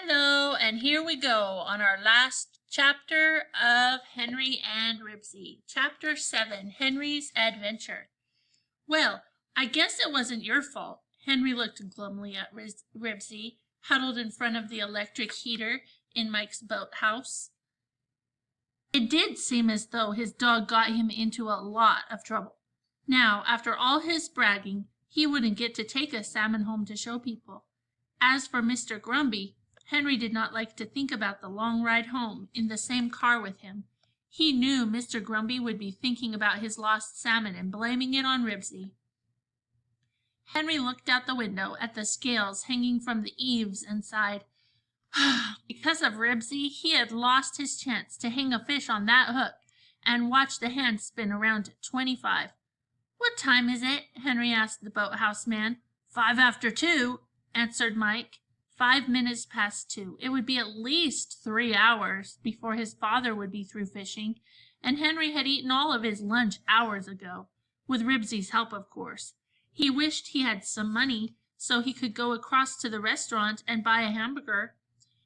Hello, and here we go on our last chapter of Henry and Ribsy. Chapter 7, Henry's Adventure. Well, I guess it wasn't your fault. Henry looked glumly at Ribsy, huddled in front of the electric heater in Mike's boathouse. It did seem as though his dog got him into a lot of trouble. Now, after all his bragging, he wouldn't get to take a salmon home to show people. As for Mr. Grumbie, Henry did not like to think about the long ride home in the same car with him. He knew Mr. Grumbie would be thinking about his lost salmon and blaming it on Ribsy. Henry looked out the window at the scales hanging from the eaves and sighed. Because of Ribsy, he had lost his chance to hang a fish on that hook and watch the hand spin around at 25. "What time is it?" Henry asked the boathouse man. 5 after 2, answered Mike. 5 minutes past 2. It would be at least 3 hours before his father would be through fishing, and Henry had eaten all of his lunch hours ago, with Ribsy's help, of course. He wished he had some money so he could go across to the restaurant and buy a hamburger.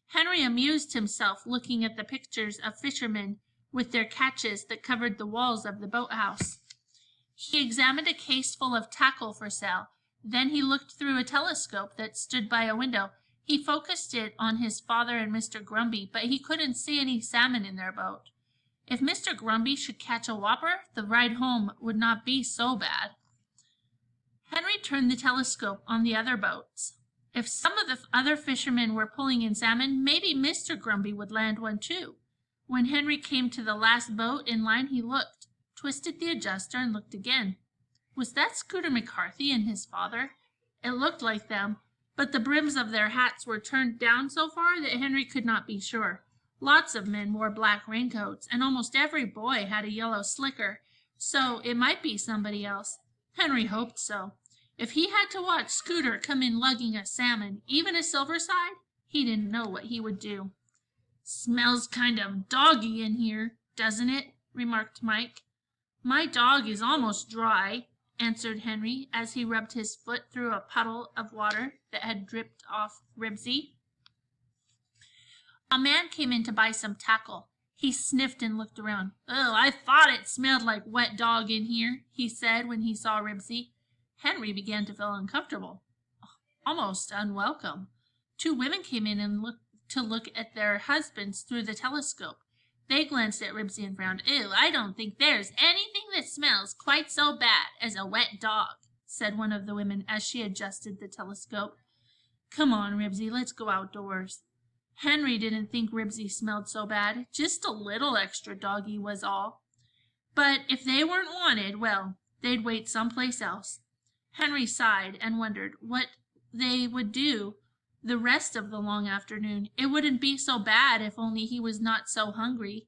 Henry amused himself looking at the pictures of fishermen with their catches that covered the walls of the boathouse. He examined a case full of tackle for sale. Then he looked through a telescope that stood by a window. He focused it on his father and Mr. Grumbie, but he couldn't see any salmon in their boat. If Mr. Grumbie should catch a whopper, the ride home would not be so bad. Henry turned the telescope on the other boats. If some of the other fishermen were pulling in salmon, maybe Mr. Grumbie would land one too. When Henry came to the last boat in line, he looked, twisted the adjuster, and looked again. Was that Scooter McCarthy and his father? It looked like them, but the brims of their hats were turned down so far that Henry could not be sure. Lots of men wore black raincoats, and almost every boy had a yellow slicker, so it might be somebody else. Henry hoped so. If he had to watch Scooter come in lugging a salmon, even a silverside, he didn't know what he would do. "Smells kind of doggy in here, doesn't it?" remarked Mike. "My dog is almost dry," answered Henry as he rubbed his foot through a puddle of water that had dripped off Ribsy. A man came in to buy some tackle. He sniffed and looked around. "Oh, I thought it smelled like wet dog in here," he said when he saw Ribsy. Henry began to feel uncomfortable, almost unwelcome. 2 women came in and look at their husbands through the telescope. They glanced at Ribsy and frowned. "Ew, I don't think there's anything that smells quite so bad as a wet dog," said one of the women as she adjusted the telescope. "Come on, Ribsy, let's go outdoors." Henry didn't think Ribsy smelled so bad. Just a little extra doggy was all. But if they weren't wanted, well, they'd wait someplace else. Henry sighed and wondered what they would do the rest of the long afternoon. It wouldn't be so bad if only he was not so hungry.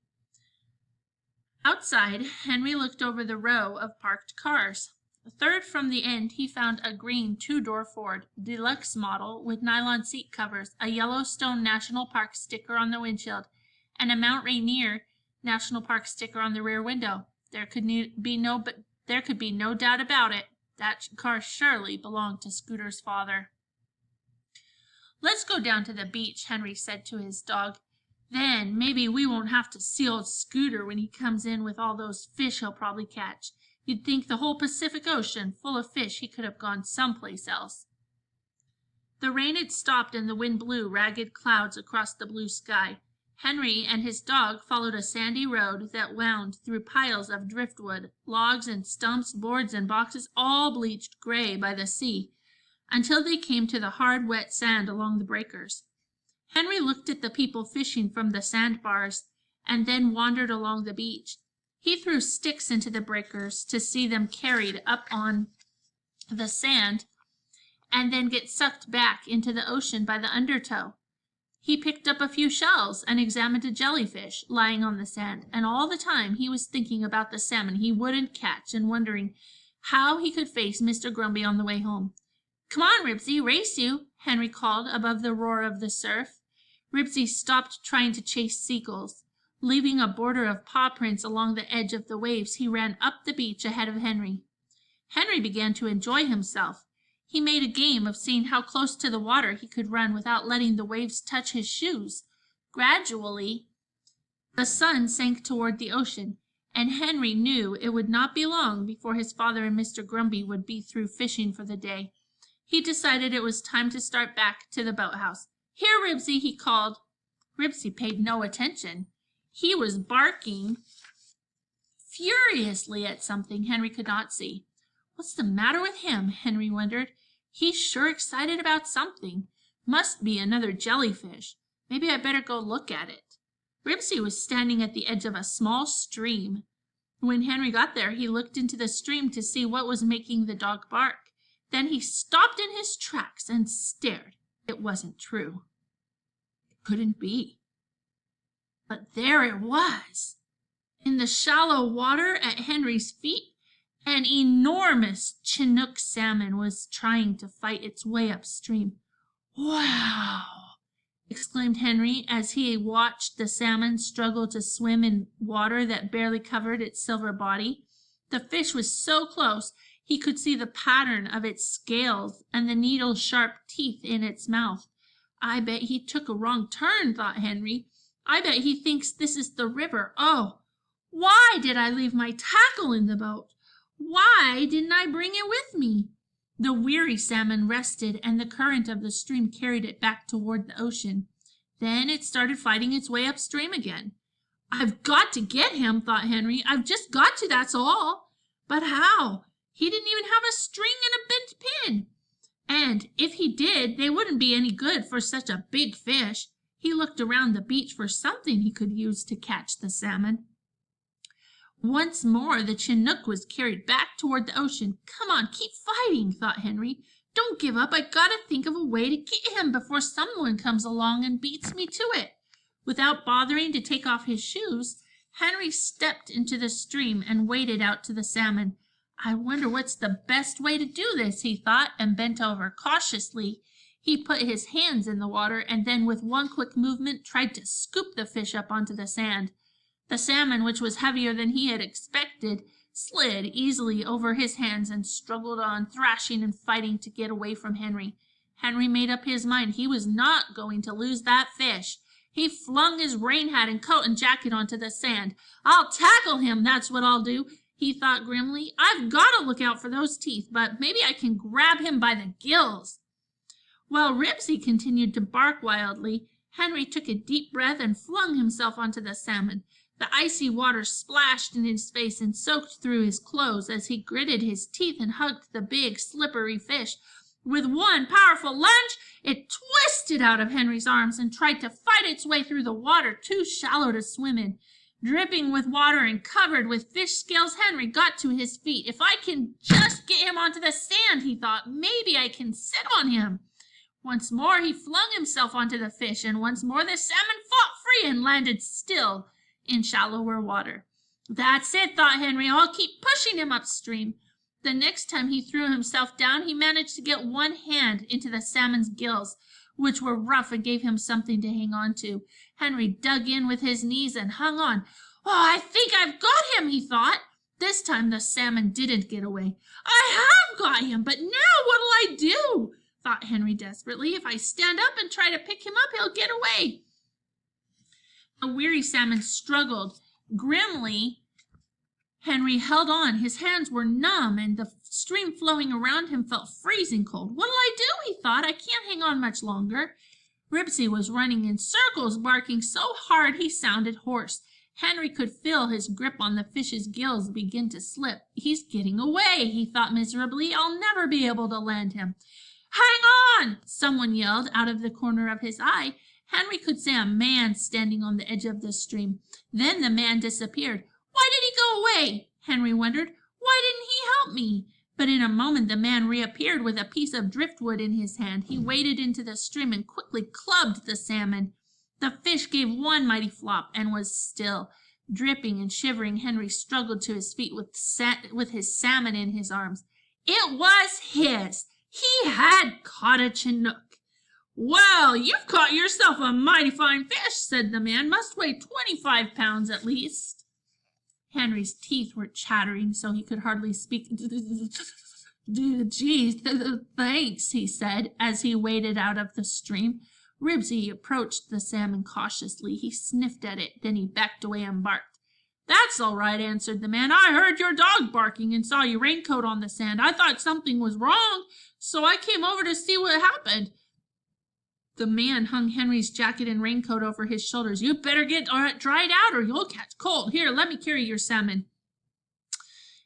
Outside, Henry looked over the row of parked cars. Third from the end, he found a green 2-door Ford deluxe model with nylon seat covers, a Yellowstone National Park sticker on the windshield, and a Mount Rainier National Park sticker on the rear window. There could be no doubt about it. That car surely belonged to Scooter's father. "Let's go down to the beach," Henry said to his dog. "Then maybe we won't have to see old Scooter when he comes in with all those fish he'll probably catch. You'd think the whole Pacific Ocean full of fish he could have gone someplace else." The rain had stopped and the wind blew ragged clouds across the blue sky. Henry and his dog followed a sandy road that wound through piles of driftwood, logs and stumps, boards and boxes, all bleached gray by the sea, until they came to the hard, wet sand along the breakers. Henry looked at the people fishing from the sandbars and then wandered along the beach. He threw sticks into the breakers to see them carried up on the sand and then get sucked back into the ocean by the undertow. He picked up a few shells and examined a jellyfish lying on the sand, and all the time he was thinking about the salmon he wouldn't catch and wondering how he could face Mr. Grumbie on the way home. "Come on, Ribsy, race you," Henry called above the roar of the surf. Ribsy stopped trying to chase seagulls. Leaving a border of paw prints along the edge of the waves, he ran up the beach ahead of Henry. Henry began to enjoy himself. He made a game of seeing how close to the water he could run without letting the waves touch his shoes. Gradually, the sun sank toward the ocean, and Henry knew it would not be long before his father and Mr. Grumbie would be through fishing for the day. He decided it was time to start back to the boathouse. "Here, Ribsy," he called. Ribsy paid no attention. He was barking furiously at something Henry could not see. What's the matter with him? Henry wondered. He's sure excited about something. Must be another jellyfish. Maybe I better go look at it. Ribsy was standing at the edge of a small stream. When Henry got there, he looked into the stream to see what was making the dog bark. Then he stopped in his tracks and stared. It wasn't true. It couldn't be. But there it was. In the shallow water at Henry's feet, an enormous Chinook salmon was trying to fight its way upstream. "Wow!" exclaimed Henry as he watched the salmon struggle to swim in water that barely covered its silver body. The fish was so close he could see the pattern of its scales and the needle-sharp teeth in its mouth. "I bet he took a wrong turn," thought Henry. "I bet he thinks this is the river. Oh, why did I leave my tackle in the boat? Why didn't I bring it with me?" The weary salmon rested, and the current of the stream carried it back toward the ocean. Then it started fighting its way upstream again. "I've got to get him," thought Henry. "I've just got to, that's all. But how? He didn't even have a string and a bent pin. And if he did, they wouldn't be any good for such a big fish." He looked around the beach for something he could use to catch the salmon. Once more the Chinook was carried back toward the ocean. "Come on, keep fighting," thought Henry. "Don't give up. I gotta think of a way to get him before someone comes along and beats me to it." Without bothering to take off his shoes, Henry stepped into the stream and waded out to the salmon. "I wonder what's the best way to do this," he thought, and bent over cautiously. He put his hands in the water and then with one quick movement tried to scoop the fish up onto the sand. The salmon, which was heavier than he had expected, slid easily over his hands and struggled on, thrashing and fighting to get away from Henry. Henry made up his mind he was not going to lose that fish. He flung his rain hat and coat and jacket onto the sand. "I'll tackle him, that's what I'll do," he thought grimly. "I've got to look out for those teeth, but maybe I can grab him by the gills." While Ribsy continued to bark wildly, Henry took a deep breath and flung himself onto the salmon. The icy water splashed in his face and soaked through his clothes as he gritted his teeth and hugged the big, slippery fish. With one powerful lunge, it twisted out of Henry's arms and tried to fight its way through the water too shallow to swim in. Dripping with water and covered with fish scales, Henry got to his feet. "If I can just get him onto the sand," he thought, "maybe I can sit on him." Once more he flung himself onto the fish, and once more the salmon fought free and landed still in shallower water. "That's it," thought Henry. "I'll keep pushing him upstream." The next time he threw himself down, he managed to get one hand into the salmon's gills, which were rough and gave him something to hang on to. Henry dug in with his knees and hung on. "Oh, I think I've got him," he thought. This time the salmon didn't get away. "I have got him, but now what'll I do?" thought Henry desperately. "If I stand up and try to pick him up, he'll get away." The weary salmon struggled. Grimly, Henry held on. His hands were numb, and the stream flowing around him felt freezing cold. "What'll I do?" he thought. "I can't hang on much longer." Ribsy was running in circles, barking so hard he sounded hoarse. Henry could feel his grip on the fish's gills begin to slip. "He's getting away," he thought miserably. "I'll never be able to land him." "Hang on!" someone yelled out of the corner of his eye. Henry could see a man standing on the edge of the stream. Then the man disappeared. Why did he go away? Henry wondered. Why didn't he help me? But in a moment the man reappeared with a piece of driftwood in his hand. He waded into the stream and quickly clubbed the salmon. The fish gave one mighty flop and was still. Dripping and shivering, Henry struggled to his feet with his salmon in his arms. It was his! He had caught a Chinook. "Well, you've caught yourself a mighty fine fish," said the man. "Must weigh 25 pounds at least." Henry's teeth were chattering so he could hardly speak. Gee, thanks, he said, as he waded out of the stream. Ribsy approached the salmon cautiously. He sniffed at it, then he backed away and barked. That's all right, answered the man. I heard your dog barking and saw your raincoat on the sand. I thought something was wrong, so I came over to see what happened. The man hung Henry's jacket and raincoat over his shoulders. You better get dried out or you'll catch cold. Here, let me carry your salmon.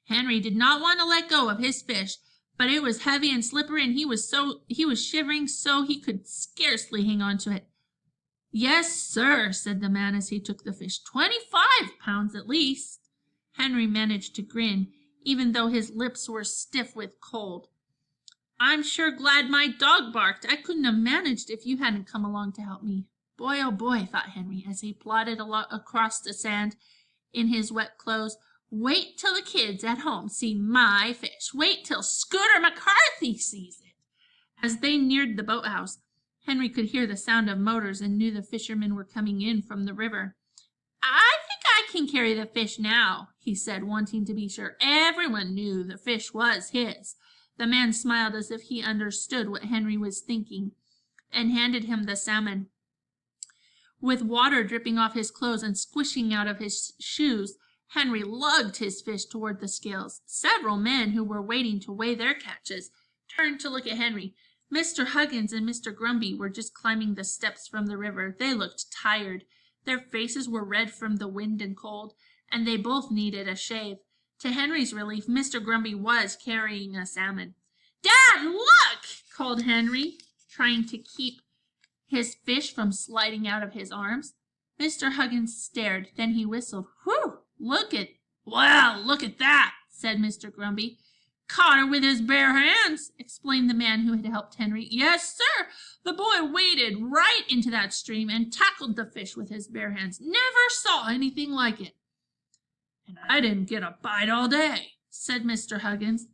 Henry did not want to let go of his fish, but it was heavy and slippery, and he was shivering so he could scarcely hang on to it. Yes, sir, said the man as he took the fish. 25 pounds at least. Henry managed to grin, even though his lips were stiff with cold. I'm sure glad my dog barked. I couldn't have managed if you hadn't come along to help me. Boy, oh boy, thought Henry as he plodded across the sand in his wet clothes. Wait till the kids at home see my fish. Wait till Scooter McCarthy sees it. As they neared the boathouse, Henry could hear the sound of motors and knew the fishermen were coming in from the river. I think I can carry the fish now, he said, wanting to be sure. Everyone knew the fish was his. The man smiled as if he understood what Henry was thinking and handed him the salmon. With water dripping off his clothes and squishing out of his shoes, Henry lugged his fish toward the scales. Several men who were waiting to weigh their catches turned to look at Henry. Mr. Huggins and Mr. Grumbie were just climbing the steps from the river. They looked tired. Their faces were red from the wind and cold, and they both needed a shave. To Henry's relief, Mr. Grumbie was carrying a salmon. Dad, look! Called Henry, trying to keep his fish from sliding out of his arms. Mr. Huggins stared. Then he whistled. Whew! Look at that, said Mr. Grumbie. Caught her with his bare hands, explained the man who had helped Henry. Yes, sir. The boy waded right into that stream and tackled the fish with his bare hands. Never saw anything like it. And I didn't get a bite all day, said Mr. Huggins.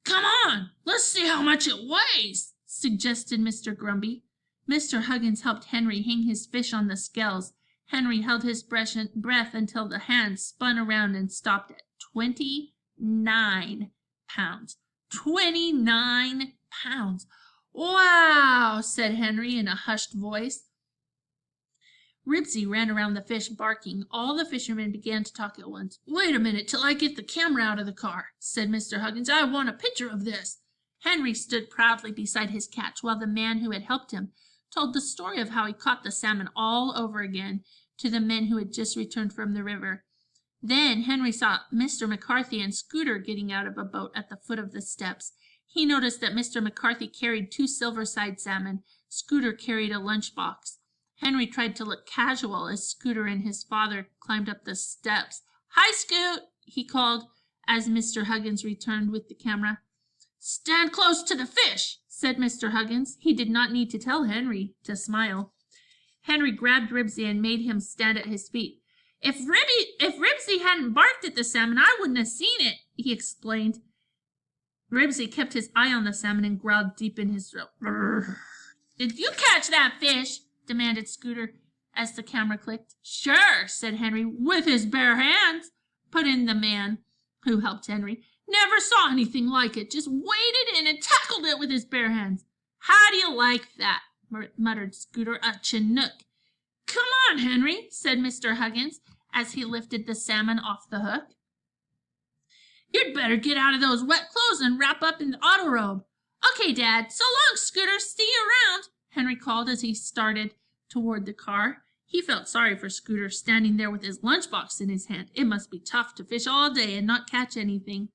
Come on, let's see how much it weighs, suggested Mr. Grumbie. Mr. Huggins helped Henry hang his fish on the scales. Henry held his breath until the hand spun around and stopped at 29 pounds. 29 pounds. Wow, said Henry in a hushed voice. Ribsy ran around the fish barking. All the fishermen began to talk at once. Wait a minute till I get the camera out of the car, said Mr. Huggins. I want a picture of this. Henry stood proudly beside his catch while the man who had helped him told the story of how he caught the salmon all over again to the men who had just returned from the river. Then Henry saw Mr. McCarthy and Scooter getting out of a boat at the foot of the steps. He noticed that Mr. McCarthy carried 2 silver-side salmon. Scooter carried a lunchbox. Henry tried to look casual as Scooter and his father climbed up the steps. Hi, Scoot, he called as Mr. Huggins returned with the camera. Stand close to the fish, said Mr. Huggins. He did not need to tell Henry to smile. Henry grabbed Ribsy and made him stand at his feet. If Ribsy hadn't barked at the salmon, I wouldn't have seen it, he explained. Ribsy kept his eye on the salmon and growled deep in his throat. Brrr. Did you catch that fish? Demanded Scooter as the camera clicked. Sure, said Henry, with his bare hands, put in the man who helped Henry. Never saw anything like it. Just waded in and tackled it with his bare hands. How do you like that? Muttered Scooter. A chinook. Come on, Henry, said Mr. Huggins as he lifted the salmon off the hook. You'd better get out of those wet clothes and wrap up in the auto robe. Okay, Dad. So long, Scooter. See you around, Henry called as he started toward the car. He felt sorry for Scooter standing there with his lunchbox in his hand. It must be tough to fish all day and not catch anything.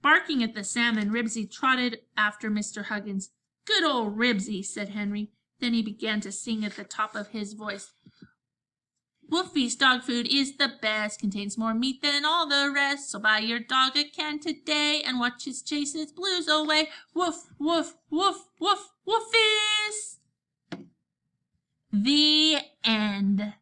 Barking at the salmon, Ribsy trotted after Mr. Huggins. Good old Ribsy, said Henry. Then he began to sing at the top of his voice. Wolfie's dog food is the best, contains more meat than all the rest. So buy your dog a can today and watch his chase its blues away. Woof, woof, woof, woof, woofies. The end.